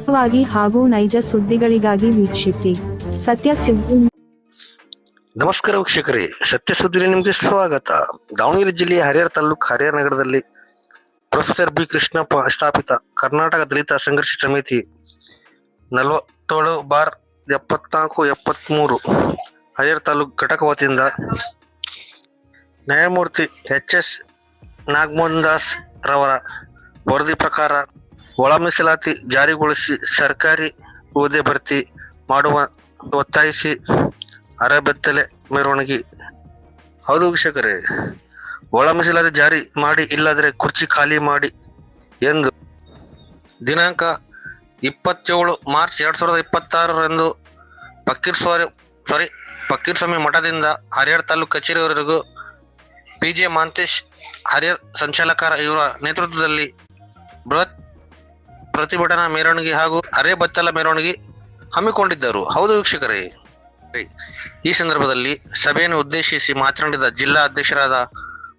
ನಿಖರವಾಗಿ ಹಾಗೂ ನೈಜ ಸುದ್ದಿಗಳಿಗಾಗಿ ವೀಕ್ಷಿಸಿ ಸತ್ಯ ಸುದ್ದಿ. ನಮಸ್ಕಾರ ವೀಕ್ಷಕರೇ, ಸತ್ಯ ಸುದ್ದಿಗೆ ನಿಮಗೆ ಸ್ವಾಗತ. ದಾವಣಗೆರೆ ಜಿಲ್ಲೆಯ ಹರಿಹರ ತಾಲೂಕು ಹರಿಹರ ನಗರದಲ್ಲಿ ಪ್ರೊಫೆಸರ್ ಬಿ ಕೃಷ್ಣಪ್ಪ ಸ್ಥಾಪಿತ ಕರ್ನಾಟಕ ದಲಿತ ಸಂಘರ್ಷ ಸಮಿತಿ 47/74-73 ಹರಿಹರ ತಾಲೂಕು ಘಟಕ ವತಿಯಿಂದ ನ್ಯಾಯಮೂರ್ತಿ ಎಚ್.ಎಸ್. ನಾಗಮೋಹನ್ ದಾಸ್ ರವರ ವರದಿ ಪ್ರಕಾರ ಒಳ ಮೀಸಲಾತಿ ಜಾರಿಗೊಳಿಸಿ ಸರ್ಕಾರಿ ಹುದ್ದೆ ಭರ್ತಿ ಮಾಡುವ ಒತ್ತಾಯಿಸಿ ಅರೆಬೆತ್ತಲೆ ಮೆರವಣಿಗೆ. ಹೌದು ವೀಕ್ಷಕರೇ, ಒಳ ಮೀಸಲಾತಿ ಜಾರಿ ಮಾಡಿ, ಇಲ್ಲದ್ರೆ ಕುರ್ಚಿ ಖಾಲಿ ಮಾಡಿ ಎಂದು ದಿನಾಂಕ 27 ಮಾರ್ಚ್ 2026 ಫಕೀರಸ್ವಾಮಿ ಮಠದಿಂದ ಹರಿಹರ ತಾಲೂಕು ಕಚೇರಿವರೆಗೂ ಪಿ.ಜೆ. ಮಾಂತೇಶ್ ಹರಿಹರ ಸಂಚಾಲಕರ ಇವರ ನೇತೃತ್ವದಲ್ಲಿ ಬೃಹತ್ ಪ್ರತಿಭಟನಾ ಮೆರವಣಿಗೆ ಹಾಗೂ ಅರೆಬೆತ್ತಲ ಮೆರವಣಿಗೆ ಹಮ್ಮಿಕೊಂಡಿದ್ದರು. ಹೌದು ವೀಕ್ಷಕರೇ, ಈ ಸಂದರ್ಭದಲ್ಲಿ ಸಭೆಯನ್ನು ಉದ್ದೇಶಿಸಿ ಮಾತನಾಡಿದ ಜಿಲ್ಲಾ ಅಧ್ಯಕ್ಷರಾದ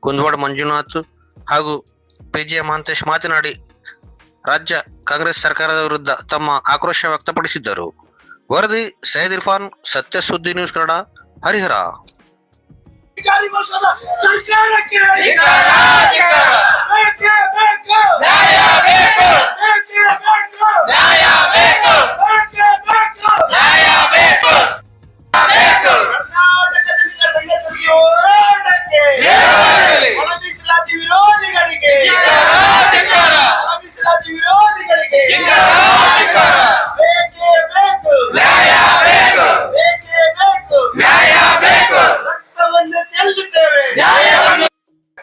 ಕುಂದವಾಡ ಮಂಜುನಾಥ್ ಹಾಗೂ ಪಿ.ಜೆ. ಮಾಂತೇಶ್ ಮಾತನಾಡಿ, ರಾಜ್ಯ ಕಾಂಗ್ರೆಸ್ ಸರ್ಕಾರದ ವಿರುದ್ಧ ತಮ್ಮ ಆಕ್ರೋಶ ವ್ಯಕ್ತಪಡಿಸಿದ್ದರು. ವರದಿ ಸೈಯದ್ ಇರ್ಫಾನ್, ಸತ್ಯ ಸುದ್ದಿ ನ್ಯೂಸ್ ಕನ್ನಡ, ಹರಿಹರ.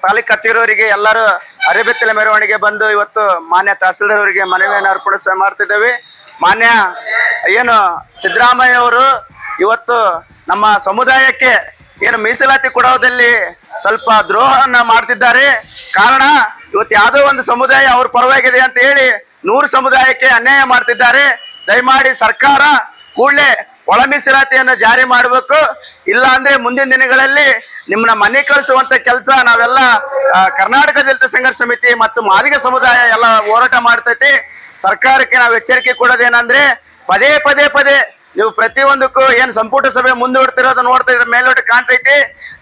ತಾಲೂಕು ಕಚೇರಿಯವರಿಗೆ ಎಲ್ಲರೂ ಅರೆಬೆತ್ತಲೆ ಮೆರವಣಿಗೆ ಬಂದು ಇವತ್ತು ಮಾನ್ಯ ತಹಸೀಲ್ದಾರ್ ಅವರಿಗೆ ಮನವಿಯನ್ನು ಅರ್ಪಣೆ ಮಾಡ್ತಿದ್ದೇವೆ. ಮಾನ್ಯ ಸಿದ್ದರಾಮಯ್ಯ ಅವರು ಇವತ್ತು ನಮ್ಮ ಸಮುದಾಯಕ್ಕೆ ಮೀಸಲಾತಿ ಕೊಡೋದಲ್ಲಿ ಸ್ವಲ್ಪ ದ್ರೋಹವನ್ನ ಮಾಡ್ತಿದ್ದಾರೆ. ಕಾರಣ ಇವತ್ತು ಯಾವುದೋ ಒಂದು ಸಮುದಾಯ ಅವ್ರ ಪರವಾಗಿದೆ ಅಂತ ಹೇಳಿ 100 ಸಮುದಾಯಕ್ಕೆ ಅನ್ಯಾಯ ಮಾಡ್ತಿದ್ದಾರೆ. ದಯಮಾಡಿ ಸರ್ಕಾರ ಕೂಡಲೇ ಒಳ ಮೀಸಲಾತಿಯನ್ನು ಜಾರಿ ಮಾಡಬೇಕು. ಇಲ್ಲ ಅಂದ್ರೆ ಮುಂದಿನ ದಿನಗಳಲ್ಲಿ ನಿಮ್ಮನ್ನ ಮನೆ ಕಳಿಸುವಂತ ಕೆಲಸ ನಾವೆಲ್ಲ ಕರ್ನಾಟಕ ದಲಿತ ಸಂಘರ್ಷ ಸಮಿತಿ ಮತ್ತು ಮಾದಿಗ ಸಮುದಾಯ ಎಲ್ಲ ಹೋರಾಟ ಮಾಡ್ತೈತಿ. ಸರ್ಕಾರಕ್ಕೆ ನಾವು ಎಚ್ಚರಿಕೆ ಕೊಡೋದೇನಂದ್ರೆ, ಪದೇ ನೀವು ಪ್ರತಿಯೊಂದಕ್ಕೂ ಸಂಪುಟ ಸಭೆ ಮುಂದೂಡ್ತಿರೋದು ನೋಡ್ತಾ ಇದ್ರೆ ಮೇಲ್ನೋಟ ಕಾಣ್ತೈತಿ.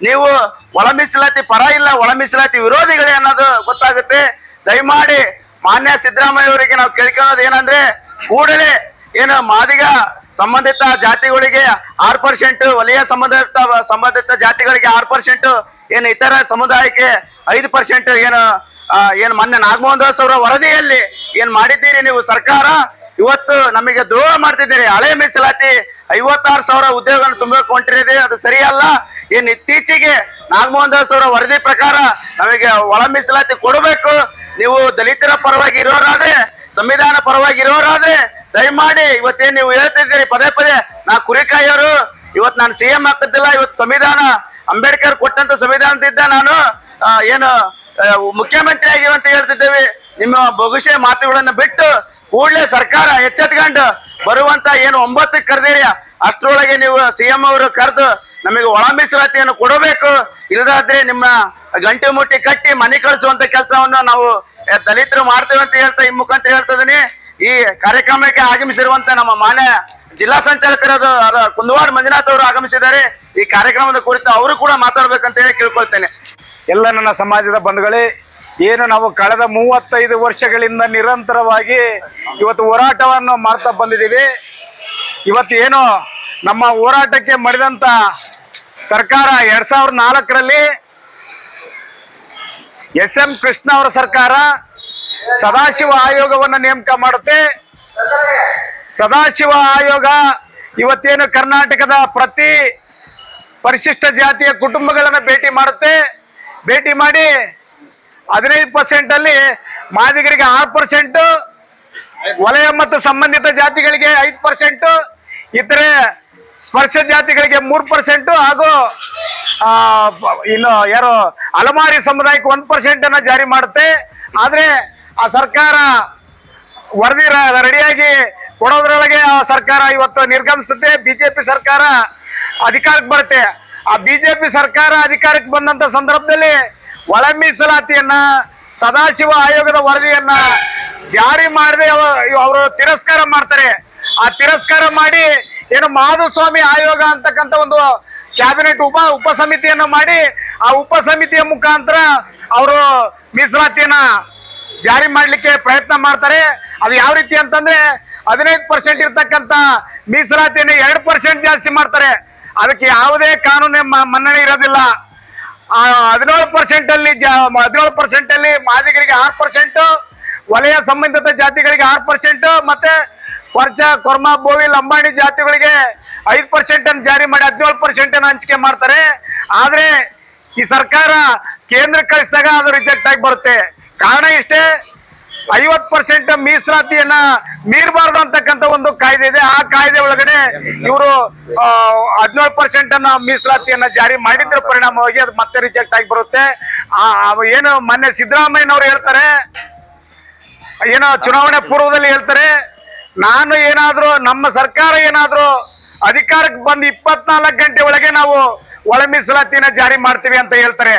ನೀವು ಒಳ ಮೀಸಲಾತಿ ಪರ ಇಲ್ಲ, ಒಳ ಮೀಸಲಾತಿ ವಿರೋಧಿಗಳೇ ಅನ್ನೋದು ಗೊತ್ತಾಗುತ್ತೆ. ದಯಮಾಡಿ ಮಾನ್ಯ ಸಿದ್ದರಾಮಯ್ಯ ಅವರಿಗೆ ನಾವು ಕೇಳ್ಕೊಳ್ಳೋದು ಏನಂದ್ರೆ, ಕೂಡಲೇ ಮಾದಿಗ ಸಂಬಂಧಿತ ಜಾತಿಗಳಿಗೆ 6%, ವಲಯ ಸಂಬಂಧಿತ ಜಾತಿಗಳಿಗೆ 6%, ಇತರ ಸಮುದಾಯಕ್ಕೆ 5%, ಮೊನ್ನೆ ನಾಗಮೋಹನ್ ದಾಸ್ ಅವರ ವರದಿಯಲ್ಲಿ ಮಾಡಿದ್ದೀರಿ ನೀವು ಸರ್ಕಾರ. ಇವತ್ತು ನಮಗೆ ದ್ರೋಹ ಮಾಡ್ತಿದ್ದೀರಿ. ಹಳೆ ಮೀಸಲಾತಿ 56,000 ಉದ್ಯೋಗಗಳನ್ನು ತುಂಬಕ್ಕೆ ಹೊಂಟಿರಿದೆ, ಅದು ಸರಿಯಲ್ಲ. ಇತ್ತೀಚೆಗೆ ನಾಗಮೋಹನ್ ದಾಸ್ ಅವರ ವರದಿ ಪ್ರಕಾರ ನಮಗೆ ಒಳ ಮೀಸಲಾತಿ ಕೊಡಬೇಕು. ನೀವು ದಲಿತರ ಪರವಾಗಿ ಇರೋರಾದ್ರೆ, ಸಂವಿಧಾನ ಪರವಾಗಿ ಇರೋರಾದ್ರೆ ದಯಮಾಡಿ ಇವತ್ತೇನು ನೀವು ಹೇಳ್ತಿದ್ದೀರಿ ಪದೇ ನಾ ಕುರಿಕಾಯಿಯವರು, ಇವತ್ತು ನಾನು CM ಆಗ್ತಿದ್ದಿಲ್ಲ. ಇವತ್ತು ಸಂವಿಧಾನ ಅಂಬೇಡ್ಕರ್ ಕೊಟ್ಟಂತ ಸಂವಿಧಾನದಿಂದ ನಾನು ಮುಖ್ಯಮಂತ್ರಿ ಆಗಿವೆ ಅಂತ ಹೇಳ್ತಿದ್ದೇವೆ. ನಿಮ್ಮ ಬಹುಶಃ ಮಾತುಗಳನ್ನ ಬಿಟ್ಟು ಕೂಡಲೇ ಸರ್ಕಾರ ಎಚ್ಚೆತ್ಕೊಂಡು ಬರುವಂತ 9ಕ್ಕೆ ಕರೆದಿರಿ, ಅಷ್ಟರೊಳಗೆ ನೀವು CM ಅವರು ಕರೆದು ನಮಗೆ ಒಳ ಮೀಸಲಾತಿಯನ್ನು ಕೊಡಬೇಕು. ಇಲ್ಲದಾದ್ರೆ ನಿಮ್ಮ ಗಂಟೆ ಮುಟ್ಟಿ ಕಟ್ಟಿ ಮನೆ ಕಳಿಸುವಂತ ಕೆಲಸವನ್ನು ನಾವು ದಲಿತರು ಮಾಡ್ತೇವೆ ಅಂತ ಹೇಳ್ತಾ ಈ ಮುಖಾಂತರ ಹೇಳ್ತಾ ಇದೀನಿ. ಈ ಕಾರ್ಯಕ್ರಮಕ್ಕೆ ಆಗಮಿಸಿರುವಂತ ನಮ್ಮ ಮಾನ್ಯ ಜಿಲ್ಲಾ ಸಂಚಾಲಕರಾದ ಕುಂದವಾಡ ಮಂಜುನಾಥ್ ಅವರು ಆಗಮಿಸಿದ್ದಾರೆ. ಈ ಕಾರ್ಯಕ್ರಮದ ಕುರಿತು ಅವರು ಕೂಡ ಮಾತಾಡ್ಬೇಕಂತ ಹೇಳಿ ಕೇಳ್ಕೊಳ್ತೇನೆ. ಎಲ್ಲ ನನ್ನ ಸಮಾಜದ ಬಂಧುಗಳೇ, ನಾವು ಕಳೆದ 35 ವರ್ಷಗಳಿಂದ ನಿರಂತರವಾಗಿ ಇವತ್ತು ಹೋರಾಟವನ್ನು ಮಾಡ್ತಾ ಬಂದಿದ್ದೀವಿ. ಇವತ್ತು ನಮ್ಮ ಹೋರಾಟಕ್ಕೆ ಮಾಡಿದಂತ ಸರ್ಕಾರ 2004ರಲ್ಲಿ SM ಕೃಷ್ಣ ಅವರ ಸರ್ಕಾರ ಸದಾಶಿವ ಆಯೋಗವನ್ನು ನೇಮಕ ಮಾಡುತ್ತೆ. ಸದಾಶಿವ ಆಯೋಗ ಇವತ್ತೇನು ಕರ್ನಾಟಕದ ಪ್ರತಿ ಪರಿಶಿಷ್ಟ ಜಾತಿಯ ಕುಟುಂಬಗಳನ್ನು ಭೇಟಿ ಮಾಡುತ್ತೆ. ಭೇಟಿ ಮಾಡಿ 15% ಅಲ್ಲಿ ಮಾದಿಗರಿಗೆ 6%, ವಲಯ ಮತ್ತು ಸಂಬಂಧಿತ ಜಾತಿಗಳಿಗೆ 5%, ಇತರೆ ಸ್ಪರ್ಶ ಜಾತಿಗಳಿಗೆ 3% ಹಾಗೂ ಅಲಮಾರಿ ಸಮುದಾಯಕ್ಕೆ 1% ಅನ್ನ ಜಾರಿ ಮಾಡುತ್ತೆ. ಆದ್ರೆ ಆ ಸರ್ಕಾರ ವರದಿ ರೆಡಿಯಾಗಿ ಕೊಡೋದ್ರೊಳಗೆ ಆ ಸರ್ಕಾರ ಇವತ್ತು ನಿರ್ಗಮಿಸುತ್ತೆ. ಬಿಜೆಪಿ ಸರ್ಕಾರ ಅಧಿಕಾರಕ್ಕೆ ಬರುತ್ತೆ. ಆ ಬಿಜೆಪಿ ಸರ್ಕಾರ ಅಧಿಕಾರಕ್ಕೆ ಬಂದಂತ ಸಂದರ್ಭದಲ್ಲಿ ಒಳ ಮೀಸಲಾತಿಯನ್ನ, ಸದಾಶಿವ ಆಯೋಗದ ವರದಿಯನ್ನ ಜಾರಿ ಮಾಡದೆ ಅವರು ತಿರಸ್ಕಾರ ಮಾಡ್ತಾರೆ. ಆ ತಿರಸ್ಕಾರ ಮಾಡಿ ಏನು ಮಾಧುಸ್ವಾಮಿ ಆಯೋಗ ಅಂತಕ್ಕಂಥ ಒಂದು ಕ್ಯಾಬಿನೆಟ್ ಉಪ ಸಮಿತಿಯನ್ನ ಮಾಡಿ ಆ ಉಪ ಸಮಿತಿಯ ಮುಖಾಂತರ ಅವರು ಮೀಸಲಾತಿಯನ್ನ ಜಾರಿ ಮಾಡ್ಲಿಕ್ಕೆ ಪ್ರಯತ್ನ ಮಾಡ್ತಾರೆ. ಅದು ಯಾವ ರೀತಿ ಅಂತಂದ್ರೆ 15% ಇರ್ತಕ್ಕಂಥ ಮೀಸಲಾತಿಯನ್ನು 2% ಜಾಸ್ತಿ ಮಾಡ್ತಾರೆ. ಅದಕ್ಕೆ ಯಾವುದೇ ಕಾನೂನು ಮನ್ನಣೆ ಇರೋದಿಲ್ಲ. 17% ಅಲ್ಲಿ ಮಾದಿಗರಿಗೆ 6%, ವಲಯ ಸಂಬಂಧಿತ ಜಾತಿಗಳಿಗೆ 6%, ಮತ್ತೆ ವರ್ಚ ಕೊರ್ಮ ಬೋವಿ ಲಂಬಾಣಿ ಜಾತಿಗಳಿಗೆ 5% ಅನ್ನು ಜಾರಿ ಮಾಡಿ 17% ಅನ್ನು ಹಂಚಿಕೆ ಮಾಡ್ತಾರೆ. ಆದ್ರೆ ಈ ಸರ್ಕಾರ ಕೇಂದ್ರ ಕಳಿಸಿದಾಗ ಅದು ರಿಜೆಕ್ಟ್ ಆಗಿ ಬರುತ್ತೆ. ಕಾರಣ ಇಷ್ಟೇ, 50% ಮೀಸಲಾತಿಯನ್ನ ಮೀರಬಾರ್ದು ಅಂತಕ್ಕಂಥ ಒಂದು ಕಾಯ್ದೆ ಇದೆ. ಆ ಕಾಯ್ದೆ ಒಳಗಡೆ ಇವರು 17% ಅನ್ನ ಮೀಸಲಾತಿಯನ್ನ ಜಾರಿ ಮಾಡಿದ್ರ ಪರಿಣಾಮವಾಗಿ ಅದು ಮತ್ತೆ ರಿಜೆಕ್ಟ್ ಆಗಿ ಬರುತ್ತೆ. ಏನು ಮೊನ್ನೆ ಸಿದ್ದರಾಮಯ್ಯನವರು ಹೇಳ್ತಾರೆ, ಏನೋ ಚುನಾವಣೆ ಪೂರ್ವದಲ್ಲಿ ಹೇಳ್ತಾರೆ, ನಾನು ಏನಾದ್ರೂ ನಮ್ಮ ಸರ್ಕಾರ ಏನಾದ್ರೂ ಅಧಿಕಾರಕ್ಕೆ ಬಂದು 24 ಗಂಟೆ ಒಳಗೆ ನಾವು ಒಳ ಮೀಸಲಾತಿಯನ್ನ ಜಾರಿ ಮಾಡ್ತೀವಿ ಅಂತ ಹೇಳ್ತಾರೆ.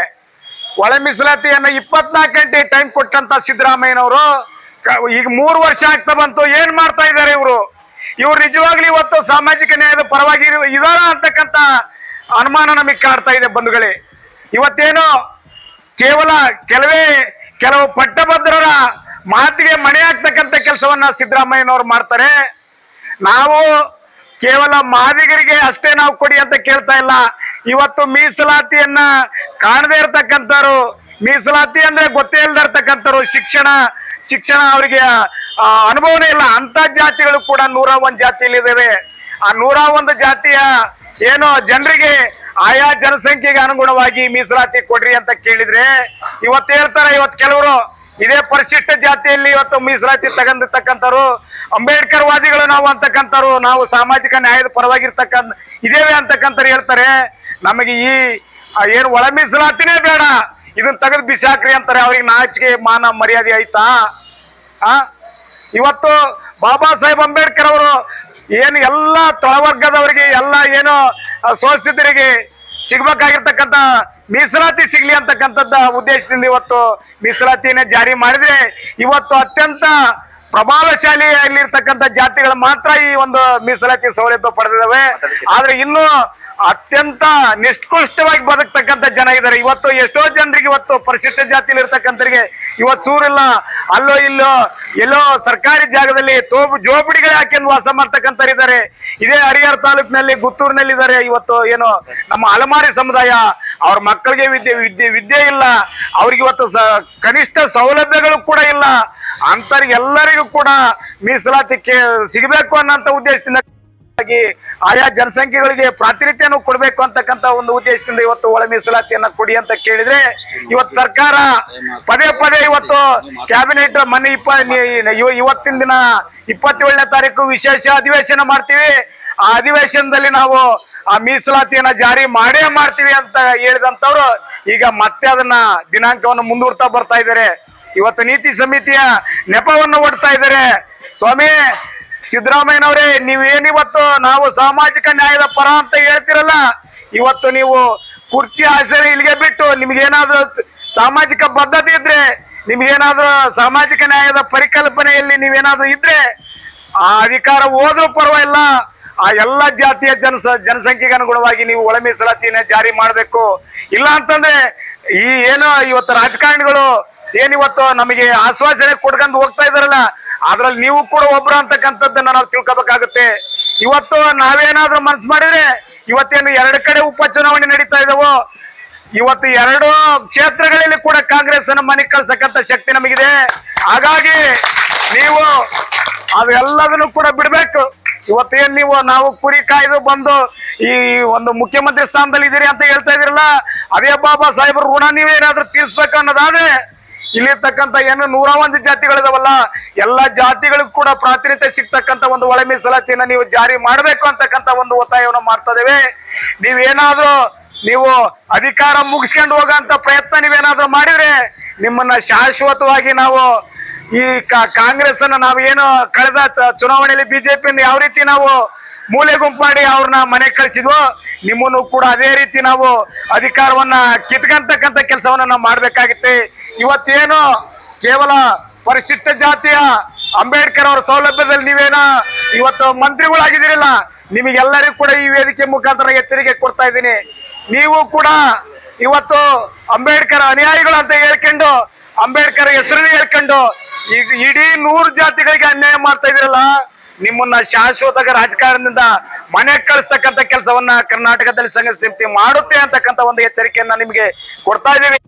ಒಳ ಮೀಸಲಾತಿಯನ್ನ 24 ಗಂಟೆ ಟೈಮ್ ಕೊಟ್ಟಂತ ಸಿದ್ದರಾಮಯ್ಯನವರು ಈಗ 3 ವರ್ಷ ಆಗ್ತಾ ಬಂತು. ಏನ್ ಮಾಡ್ತಾ ಇದ್ದಾರೆ ಇವರು ನಿಜವಾಗ್ಲೂ ಇವತ್ತು ಸಾಮಾಜಿಕ ನ್ಯಾಯದ ಪರವಾಗಿ ಇದಾರ ಅಂತಕ್ಕಂಥ ಅನುಮಾನ ನಮಗೆ ಕಾಡ್ತಾ ಇದೆ ಬಂಧುಗಳೇ. ಇವತ್ತೇನು ಕೇವಲ ಕೆಲವು ಪಟ್ಟಭದ್ರರ ಮಾತಿಗೆ ಮಣೆ ಹಾಕ್ತಕ್ಕಂಥ ಕೆಲಸವನ್ನ ಸಿದ್ದರಾಮಯ್ಯನವರು ಮಾಡ್ತಾರೆ. ನಾವು ಕೇವಲ ಮಾದಿಗರಿಗೆ ಅಷ್ಟೇ ನಾವು ಕೊಡಿ ಅಂತ ಕೇಳ್ತಾ ಇಲ್ಲ. ಇವತ್ತು ಮೀಸಲಾತಿಯನ್ನ ಕಾಣದೇ ಇರ್ತಕ್ಕಂಥವ್ರು, ಮೀಸಲಾತಿ ಅಂದ್ರೆ ಗೊತ್ತೇ ಇಲ್ಲದೆ ಇರ್ತಕ್ಕಂಥವ್ರು, ಶಿಕ್ಷಣ ಅವರಿಗೆ ಅನುಭವನೇ ಇಲ್ಲ ಅಂತ ಜಾತಿಗಳು ಕೂಡ 101 ಜಾತಿಯಲ್ಲಿದ್ದಾವೆ. ಆ 101 ಜಾತಿಯ ಏನೋ ಜನರಿಗೆ ಆಯಾ ಜನಸಂಖ್ಯೆಗೆ ಅನುಗುಣವಾಗಿ ಮೀಸಲಾತಿ ಕೊಡ್ರಿ ಅಂತ ಕೇಳಿದ್ರೆ ಇವತ್ತು ಹೇಳ್ತಾರೆ, ಇವತ್ತು ಕೆಲವರು ಇದೇ ಪರಿಶಿಷ್ಟ ಜಾತಿಯಲ್ಲಿ ಇವತ್ತು ಮೀಸಲಾತಿ ತಗೊಂಡಿರ್ತಕ್ಕಂಥವ್ರು, ಅಂಬೇಡ್ಕರ್ ವಾದಿಗಳು ನಾವು ಅಂತಕ್ಕಂಥವ್ರು, ನಾವು ಸಾಮಾಜಿಕ ನ್ಯಾಯದ ಪರವಾಗಿರ್ತಕ್ಕಂಥ ಇದೇವೆ ಅಂತಕ್ಕಂಥವ್ರು ಹೇಳ್ತಾರೆ. ನಮಗೆ ಈ ಏನು ಒಳ ಮೀಸಲಾತಿನೇ ಬೇಡ, ಇದನ್ನ ತೆಗೆದು ಬಿಸಾಕ್ರಿ ಅಂತಾರೆ. ಅವ್ರಿಗೆ ನಾಚಿಕೆ ಮಾನ ಮರ್ಯಾದೆ ಆಯ್ತಾ? ಇವತ್ತು ಬಾಬಾ ಸಾಹೇಬ್ ಅಂಬೇಡ್ಕರ್ ಅವರು ಏನು ಎಲ್ಲ ತಳವರ್ಗದವರಿಗೆ ಎಲ್ಲ ಏನು ಶೋಷಿತರಿಗೆ ಸಿಗ್ಬೇಕಾಗಿರ್ತಕ್ಕಂಥ ಮೀಸಲಾತಿ ಸಿಗ್ಲಿ ಅಂತಕ್ಕಂಥದ್ದ ಉದ್ದೇಶದಿಂದ ಇವತ್ತು ಮೀಸಲಾತಿಯನ್ನ ಜಾರಿ ಮಾಡಿದ್ರೆ ಇವತ್ತು ಅತ್ಯಂತ ಪ್ರಭಾವಶಾಲಿಯಾಗಿರ್ತಕ್ಕಂಥ ಜಾತಿಗಳು ಮಾತ್ರ ಈ ಒಂದು ಮೀಸಲಾತಿ ಸೌಲಭ್ಯ ಪಡೆದಿದ್ದಾವೆ. ಆದ್ರೆ ಇನ್ನು ಅತ್ಯಂತ ನಿಷ್ಕೃಷ್ಟವಾಗಿ ಬದುಕ್ತಕ್ಕಂಥ ಜನ ಇದ್ದಾರೆ. ಇವತ್ತು ಎಷ್ಟೋ ಜನರಿಗೆ ಇವತ್ತು ಪರಿಶಿಷ್ಟ ಜಾತಿಯಲ್ಲಿ ಇರ್ತಕ್ಕಂಥವ್ರಿಗೆ ಇವತ್ತು ಸೂರಿಲ್ಲ, ಅಲ್ಲೋ ಇಲ್ಲೋ ಎಲ್ಲೋ ಸರ್ಕಾರಿ ಜಾಗದಲ್ಲಿ ಜೋಪಡಿಗಳೇ ಹಾಕೊಂಡು ವಾಸ ಮಾಡ್ತಕ್ಕಂಥವ್ರು ಇದ್ದಾರೆ. ಇದೇ ಹರಿಹರ ತಾಲೂಕಿನಲ್ಲಿ ಗುತ್ತೂರಿನಲ್ಲಿ ಇದ್ದಾರೆ. ಇವತ್ತು ಏನು ನಮ್ಮ ಅಲಮಾರಿ ಸಮುದಾಯ, ಅವ್ರ ಮಕ್ಕಳಿಗೆ ವಿದ್ಯೆ ಇಲ್ಲ, ಅವ್ರಿಗೆ ಇವತ್ತು ಕನಿಷ್ಠ ಸೌಲಭ್ಯಗಳು ಕೂಡ ಇಲ್ಲ. ಅಂತವ್ರಿಗೆಲ್ಲರಿಗೂ ಕೂಡ ಮೀಸಲಾತಿ ಸಿಗಬೇಕು ಅನ್ನೋಂಥ ಉದ್ದೇಶದಿಂದ ಆಯಾ ಜನಸಂಖ್ಯೆಗಳಿಗೆ ಪ್ರಾತಿನಿಧ್ಯವನ್ನು ಕೊಡಬೇಕು ಅಂತಕ್ಕಂಥ ಒಂದು ಉದ್ದೇಶದಿಂದ ಇವತ್ತು ಒಳ ಮೀಸಲಾತಿಯನ್ನ ಕೊಡಿ ಅಂತ ಕೇಳಿದ್ರೆ ಇವತ್ತು ಸರ್ಕಾರ ಪದೇ ಇವತ್ತು ಕ್ಯಾಬಿನೆಟ್ ಮನೆ ಇವತ್ತಿನ ದಿನ 27ನೇ ತಾರೀಕು ವಿಶೇಷ ಅಧಿವೇಶನ ಮಾಡ್ತೀವಿ. ಆ ಅಧಿವೇಶನದಲ್ಲಿ ನಾವು ಆ ಮೀಸಲಾತಿಯನ್ನ ಜಾರಿ ಮಾಡೇ ಮಾಡ್ತೀವಿ ಅಂತ ಹೇಳಿದಂತವ್ರು ಈಗ ಮತ್ತೆ ಅದನ್ನ ದಿನಾಂಕವನ್ನು ಮುಂದೂಡ್ತಾ ಬರ್ತಾ ಇದ್ದಾರೆ. ಇವತ್ತು ನೀತಿ ಸಮಿತಿಯ ನೆಪವನ್ನು ಒಡ್ತಾ ಇದ್ದಾರೆ. ಸ್ವಾಮಿ ಸಿದ್ದರಾಮಯ್ಯನವರೇ, ನೀವೇನಿವತ್ತು ನಾವು ಸಾಮಾಜಿಕ ನ್ಯಾಯದ ಪರ ಅಂತ ಹೇಳ್ತಿರಲ್ಲ, ಇವತ್ತು ನೀವು ಕುರ್ಚಿ ಆಸರೆ ಇಲ್ಲಿಗೆ ಬಿಟ್ಟು ನಿಮ್ಗೇನಾದ್ರೂ ಸಾಮಾಜಿಕ ಬದ್ಧತೆ ಇದ್ರೆ, ನಿಮ್ಗೇನಾದ್ರೂ ಸಾಮಾಜಿಕ ನ್ಯಾಯದ ಪರಿಕಲ್ಪನೆಯಲ್ಲಿ ನೀವೇನಾದ್ರೂ ಇದ್ರೆ ಆ ಅಧಿಕಾರ ಹೋದ್ರೂ ಪರವಾಗಿಲ್ಲ, ಆ ಎಲ್ಲ ಜಾತಿಯ ಜನಸಂಖ್ಯೆಗೆ ಅನುಗುಣವಾಗಿ ನೀವು ಒಳ ಮೀಸಲಾತಿಯನ್ನ ಜಾರಿ ಮಾಡಬೇಕು. ಇಲ್ಲ ಅಂತಂದ್ರೆ ಈ ಏನೋ ಇವತ್ತು ರಾಜಕಾರಣಿಗಳು ಏನಿವತ್ತು ನಮಗೆ ಆಶ್ವಾಸನೆ ಕೊಡ್ಕೊಂಡು ಹೋಗ್ತಾ ಇದಾರಲ್ಲ, ಅದ್ರಲ್ಲಿ ನೀವು ಕೂಡ ಒಬ್ರು ಅಂತಕ್ಕಂಥದ್ದನ್ನ ನಾವು ತಿಳ್ಕೊಬೇಕಾಗುತ್ತೆ. ಇವತ್ತು ನಾವೇನಾದ್ರೂ ಮನಸ್ಸು ಮಾಡಿದ್ರೆ ಇವತ್ತೇನು 2 ಕಡೆ ಉಪಚುನಾವಣೆ ನಡೀತಾ ಇದಾವೋ, ಇವತ್ತು 2 ಕ್ಷೇತ್ರಗಳಲ್ಲಿ ಕೂಡ ಕಾಂಗ್ರೆಸ್ ಅನ್ನು ಮನೆ ಕಳ್ಸಕ್ಕಂತ ಶಕ್ತಿ ನಮಗಿದೆ. ಹಾಗಾಗಿ ನೀವು ಅವೆಲ್ಲದನ್ನು ಕೂಡ ಬಿಡ್ಬೇಕು. ಇವತ್ತೇನ್ ನಾವು ಕುರಿ ಕಾಯ್ದು ಬಂದು ಈ ಒಂದು ಮುಖ್ಯಮಂತ್ರಿ ಸ್ಥಾನದಲ್ಲಿ ಇದೀರಿ ಅಂತ ಹೇಳ್ತಾ ಇದೀರಲ್ಲ, ಅದೇ ಬಾಬಾ ಸಾಹೇಬ್ರ ಋಣ ನೀವೇನಾದ್ರೂ ತೀರ್ಸ್ಬೇಕು ಅನ್ನೋದಾದ್ರೆ ಇಲ್ಲಿರ್ತಕ್ಕಂಥ ಏನು 101 ಜಾತಿಗಳಿದಾವಲ್ಲ, ಎಲ್ಲ ಜಾತಿಗಳಿಗೂ ಕೂಡ ಪ್ರಾತಿನಿಧ್ಯ ಸಿಗ್ತಕ್ಕಂಥ ಒಂದು ಒಳ ಮೀಸಲಾತಿಯನ್ನ ನೀವು ಜಾರಿ ಮಾಡಬೇಕು ಅಂತಕ್ಕಂಥ ಒಂದು ಒತ್ತಾಯವನ್ನು ಮಾಡ್ತಾ ಇದ್ದೇವೆ. ನೀವು ಅಧಿಕಾರ ಮುಗಿಸ್ಕೊಂಡು ಹೋಗಂತ ಪ್ರಯತ್ನ ನೀವೇನಾದ್ರೂ ಮಾಡಿದ್ರೆ ನಿಮ್ಮನ್ನ ಶಾಶ್ವತವಾಗಿ ನಾವು ಈ ಕಾಂಗ್ರೆಸ್ ಅನ್ನ ನಾವು ಏನು ಕಳೆದ ಚುನಾವಣೆಯಲ್ಲಿ ಬಿಜೆಪಿಯಿಂದ ಯಾವ ರೀತಿ ನಾವು ಮೂಲೆ ಗುಂಪು ಮಾಡಿ ಅವ್ರನ್ನ ಮನೆ ಕಳಿಸಿದ್ವೋ, ನಿಮ್ಮನ್ನು ಕೂಡ ಅದೇ ರೀತಿ ನಾವು ಅಧಿಕಾರವನ್ನ ಕಿತ್ಕಂತಕ್ಕಂಥ ಕೆಲಸವನ್ನ ನಾವು ಮಾಡ್ಬೇಕಾಗುತ್ತೆ. ಇವತ್ತೇನು ಕೇವಲ ಪರಿಶಿಷ್ಟ ಜಾತಿಯ ಅಂಬೇಡ್ಕರ್ ಅವರ ಸೌಲಭ್ಯದಲ್ಲಿ ನೀವೇನ ಇವತ್ತು ಮಂತ್ರಿಗಳಾಗಿದ್ದೀರಲ್ಲ, ನಿಮಗೆಲ್ಲರಿಗೂ ಕೂಡ ಈ ವೇದಿಕೆ ಮುಖಾಂತರ ಎಚ್ಚರಿಕೆ ಕೊಡ್ತಾ ಇದ್ದೀನಿ. ನೀವು ಕೂಡ ಇವತ್ತು ಅಂಬೇಡ್ಕರ್ ಅನುಯಾಯಿಗಳು ಅಂತ ಹೇಳ್ಕೊಂಡು, ಅಂಬೇಡ್ಕರ್ ಹೆಸರನ್ನು ಹೇಳ್ಕೊಂಡು ಇಡೀ 100 ಜಾತಿಗಳಿಗೆ ಅನ್ಯಾಯ ಮಾಡ್ತಾ ಇದ್ದೀರಲ್ಲ, ನಿಮ್ಮನ್ನ ಶಾಶ್ವತ ರಾಜಕಾರಣದಿಂದ ಮನೆಗೆ ಕಳಿಸ್ತಕ್ಕಂಥ ಕೆಲಸವನ್ನ ಕರ್ನಾಟಕದಲ್ಲಿ ಸಂಘ ಸಮಿತಿ ಮಾಡುತ್ತೆ ಅಂತಕ್ಕಂಥ ಒಂದು ಎಚ್ಚರಿಕೆಯನ್ನ ನಿಮಗೆ ಕೊಡ್ತಾ ಇದ್ದೀವಿ.